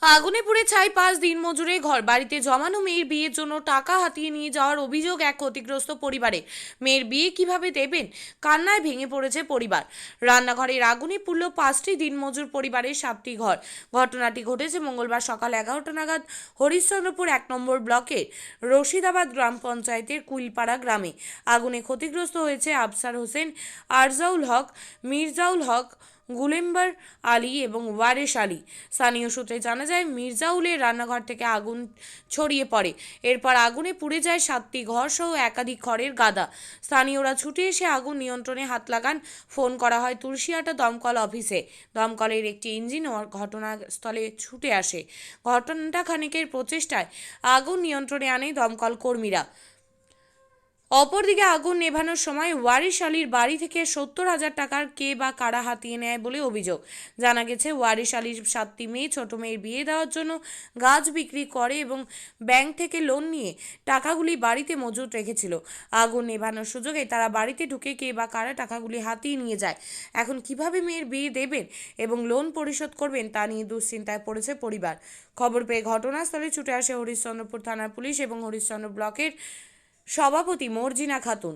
আগুনে পুড়ে ছাই 5 দিনমজুরে ঘর। বাড়িতে জমানো মেয়ের বিয়ের জন্য টাকা হাতিয়ে নিয়ে যাওয়ার অভিযোগ এক ক্ষতিগ্রস্ত পরিবারে। মেয়ের বিয়ে কিভাবে দেবেন, কান্নায় ভেঙে পড়েছে পরিবার। রান্নাঘরের আগুনে পুড়ল 5টি দিনমজুর পরিবারের 7টি ঘর। ঘটনাটি ঘটেছে মঙ্গলবার সকাল 11টা নাগাদ হরিশ্চন্দ্রপুর 1 নম্বর ব্লকের রশিদাবাদ গ্রাম পঞ্চায়েতের কুইলপাড়া গ্রামে। আগুনে ক্ষতিগ্রস্ত হয়েছে আফসার হোসেন, আরজাউল হক, মির্জাউল হক, গুলেম্বার আলী এবং ওয়ারেশ আলী। স্থানীয় সূত্রে জানা যায়, মির্জাউলের রান্নাঘর থেকে আগুন ছড়িয়ে পড়ে। এরপর আগুনে পুড়ে যায় 7টি ঘর সহ একাধিক খড়ের গাদা। স্থানীয়রা ছুটে এসে আগুন নিয়ন্ত্রণে হাত লাগান। ফোন করা হয় তুলসিয়াটা দমকল অফিসে। দমকলের একটি ইঞ্জিন ঘটনাস্থলে ছুটে আসে। ঘটনাটা খানিকের প্রচেষ্টায় আগুন নিয়ন্ত্রণে আনে দমকল কর্মীরা। অপরদিকে আগুন নেভানোর সময় ওয়ারিশ আলীর বাড়ি থেকে 70,000 টাকার কে বা কারা হাতিয়ে নেয় বলে অভিযোগ। জানা গেছে, ওয়ারিশ আলীর 7টি মেয়ে ছোট মেয়ের বিয়ে দেওয়ার জন্য গাছ বিক্রি করে এবং ব্যাংক থেকে লোন নিয়ে টাকাগুলি বাড়িতে মজুত রেখেছিল। আগুন নেভানোর সুযোগে তারা বাড়িতে ঢুকে কে বা কারা টাকাগুলি হাতিয়ে নিয়ে যায়। এখন কিভাবে মেয়ের বিয়ে দেবেন এবং লোন পরিশোধ করবেন তা নিয়ে দুশ্চিন্তায় পড়েছে পরিবার। খবর পেয়ে ঘটনাস্থলে ছুটে আসে হরিশ্চন্দ্রপুর থানার পুলিশ এবং হরিশ্চন্দ্র ব্লকের সভাপতি মর্জিনা খাতুন।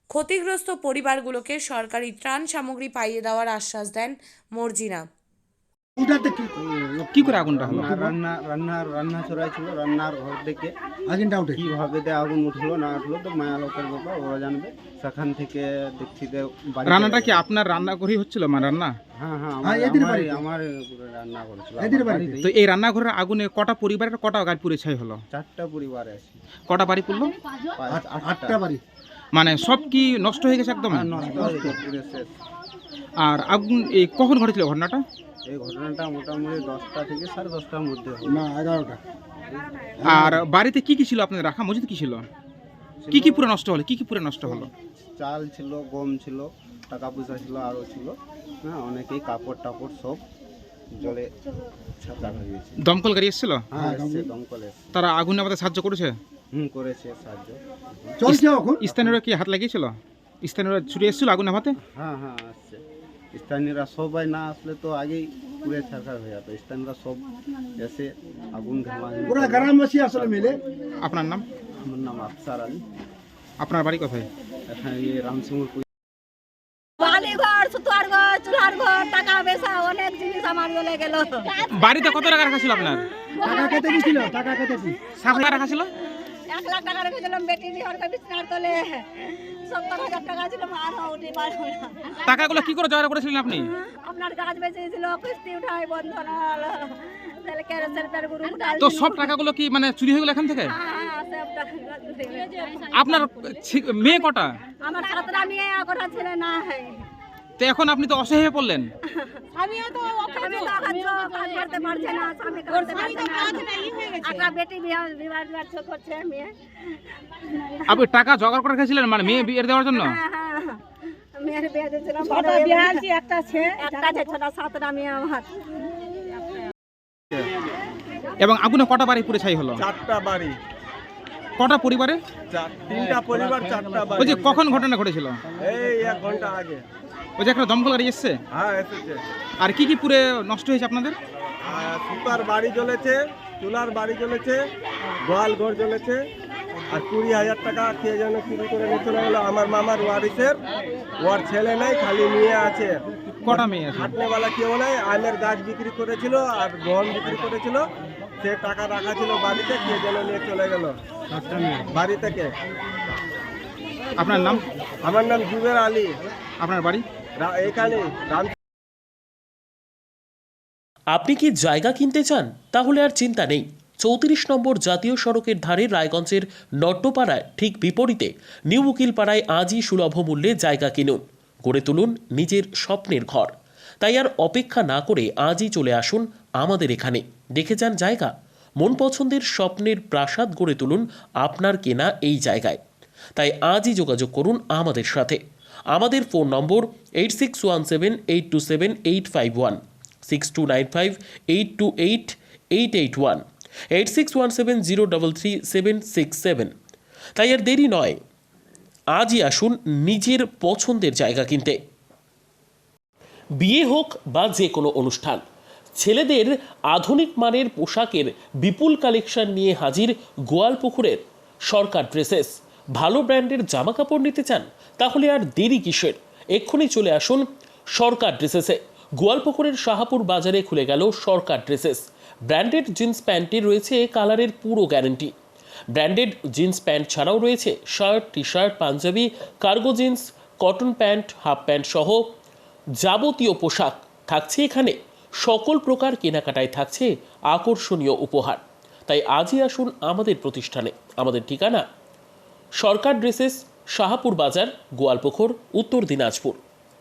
ক্ষতিগ্রস্ত পরিবারগুলোকে সরকারি ত্রাণ সামগ্রী পাইয়ে দেওয়ার আশ্বাস দেন মর্জিনা। কি করে আগুনটা হলো? রান্না চড়াই ছিল, রান্নার ঘর থেকে আগুনটা উঠে কিভাবে আগুন উঠলো না উঠলো তো মায়া লোকের ব্যাপার, ওরা জানবে। সেখান থেকে দেখছি যে রান্নাটা কি আপনার রান্নাঘরেই হচ্ছিল? রান্না? হ্যাঁ হ্যাঁ, আমার পুরো রান্না করছিল। তো এই রান্নাঘরের আগুনে কটা পরিবারের কটা গাড়ি পুড়ে ছাই হলো? 4টা পরিবার আছে। কটা বাড়ি পুড়লো? 8টা বাড়ি। মানে সব কি নষ্ট হয়ে গেছে একদম? নষ্ট হয়ে গেছে, পুরো শেষ। আর আগুন এই কখন ঘটেছিল ঘটনাটা? এই ঘটনাটা মোটামুটি 10টা থেকে 10:30টার মধ্যে না 11টা। আর বাড়িতে কি কি ছিল আপনাদের রাখা মজুদ? কি ছিল? কি কি পুরো নষ্ট হলো? কি কি পুরো নষ্ট হলো? চাল ছিল, গম ছিল, টাকা পয়সা ছিল, আরও ছিল। হ্যাঁ, অনেকেই কাপড় টাপড় সব জলে ছাতা হয়ে গেছে। দমকল গাড়ি এসেছিল? হ্যাঁ, দমকলে তারা আগুনে আমাদের সাহায্য করেছে? করেছে সাহায্য। চলছে এখন। স্থানীয়রা কি হাত লাগিয়েছিল? স্থানীয়রা ছুটে এসেছিল আগুন নামাতে? হ্যাঁ হ্যাঁ, আসছে। স্থানীয়রা সবাই না আসলে তো আগেই পুরে ছাড়খাড় হয়ে যেত। স্থানীয়রা সব এসে আগুন পুরো গ্রামবাসী আসলে মিলে। আপনার নাম? আমার নাম আফসার আলী। আপনার বাড়ি কোথায়? এখানে রামসিংহর। বাড়িতে কত টাকা রাখা ছিল আপনার? টাকা কেটে দিছিল, টাকা কেটে দিছিল। 7,000 রাখা ছিল? 1 লাখ টাকা রেখেছিলাম বেটি বিহার কা বিছনার তলে। 70,000 টাকা ছিল, আর উঠে পারবো না। টাকাগুলো কি করে জোগাড় করেছিলেন আপনি? আপনার গাছ বেঁচেছিল, কিস্তি উঠাই বন্ধন হলো। তাহলে কেরোসিন তেল গুরু উঠাল। তো সব টাকাগুলো কি মানে চুরি হয়ে গেল এখান থেকে? হ্যাঁ, সব টাকা চুরি হয়ে গেছে। আপনার মেয়ে কটা? আমার 7টা মেয়ে, একটা ছেলে না। তো এখন আপনি তো অসহায় হয়ে পড়লেন। আমিও তো কাজ করতে পারছে না, স্বামী করতে পারছে না। একটা বেটি বিবাহ করছে মেয়ে। আপনি টাকা জোগাড় করে রেখেছিলেন মানে মেয়ে বিয়ে দেওয়ার জন্য? হ্যাঁ হ্যাঁ, মেয়ের বিয়ে দিয়েছিলাম। ছোট বিয়ে আছে, একটা আছে, ছোট 7টা মেয়ে আমার। এবং আগুনে কটা বাড়ি পুড়ে ছাই হলো? 4টা বাড়ি। কটা পরিবারে? 3টা পরিবার, 4টা বাড়ি। ওই যে কখন ঘটনা ঘটেছিল? এই 1 ঘন্টা আগে। ওই যে একটা দমকল গাড়ি এসছে? হ্যাঁ, এসেছে। আর কি কি পুরে নষ্ট হয়েছে আপনাদের? সুপার বাড়ি জ্বলেছে, চুলার বাড়ি জ্বলেছে, গোয়াল ঘর জ্বলেছে। আর 20,000 টাকা কে যেন চুরি করে নিয়ে চলে গেলো আমার মামার ওয়ারিসের। ওর ছেলে নেই, খালি মেয়ে আছে। কটা মেয়ে আছে? হাটনেওয়ালা কেউ নেই। আমের গাছ বিক্রি করেছিল আর গম বিক্রি করেছিল। সে টাকা রাখা ছিল বাড়িতে, কে যেন নিয়ে চলে গেল বাড়ি থেকে। আপনার নাম? আমার নাম জুবের আলী। আপনার বাড়ি? এখানে রাম। আপনি কি জায়গা কিনতে চান? তাহলে আর চিন্তা নেই। 34 নম্বর জাতীয় সড়কের ধারে রায়গঞ্জের নট্টপাড়ায় ঠিক বিপরীতে নিউ উকিলপাড়ায় আজই সুলভ মূল্যে জায়গা কিনুন, গড়ে তুলুন নিজের স্বপ্নের ঘর। তাই আর অপেক্ষা না করে আজই চলে আসুন আমাদের এখানে, দেখে যান জায়গা। মন পছন্দের স্বপ্নের প্রাসাদ গড়ে তুলুন আপনার কেনা এই জায়গায়। তাই আজই যোগাযোগ করুন আমাদের সাথে। আমাদের ফোন নম্বর 8617827851, 6295828881, 8617033767। তাই আর দেরি নয়, আজই আসুন নিজের পছন্দের জায়গা কিনতে। বিয়ে হোক বা যে কোনো অনুষ্ঠান, ছেলেদের আধুনিক মানের পোশাকের বিপুল কালেকশন নিয়ে হাজির গোয়ালপুকুরের সরকার ড্রেসেস। ভালো ব্র্যান্ডের জামা কাপড় নিতে চান? তাহলে আর দেরি কিসের? এক্ষুনি চলে আসুন সরকার ড্রেসেসে। গোয়ালপুকুরের শাহাপুর বাজারে খুলে গেল সরকার ড্রেসেস। ব্র্যান্ডেড জিন্স প্যান্টে রয়েছে কালারের পুরো গ্যারান্টি। ব্র্যান্ডেড জিন্স প্যান্ট ছাড়াও রয়েছে shirt, T shirt, panjabi, cargo jeans, cotton pant, half pant সহ যাবতীয় পোশাক থাকছে এখানে। সকল প্রকার কেনাকাটায় থাকছে আকর্ষণীয় উপহার। তাই আজই আসুন আমাদের প্রতিষ্ঠানে। আমাদের ঠিকানা সরকার ড্রেসেস, শাহাপুর বাজার, গোয়ালপুকুর, উত্তর দিনাজপুর।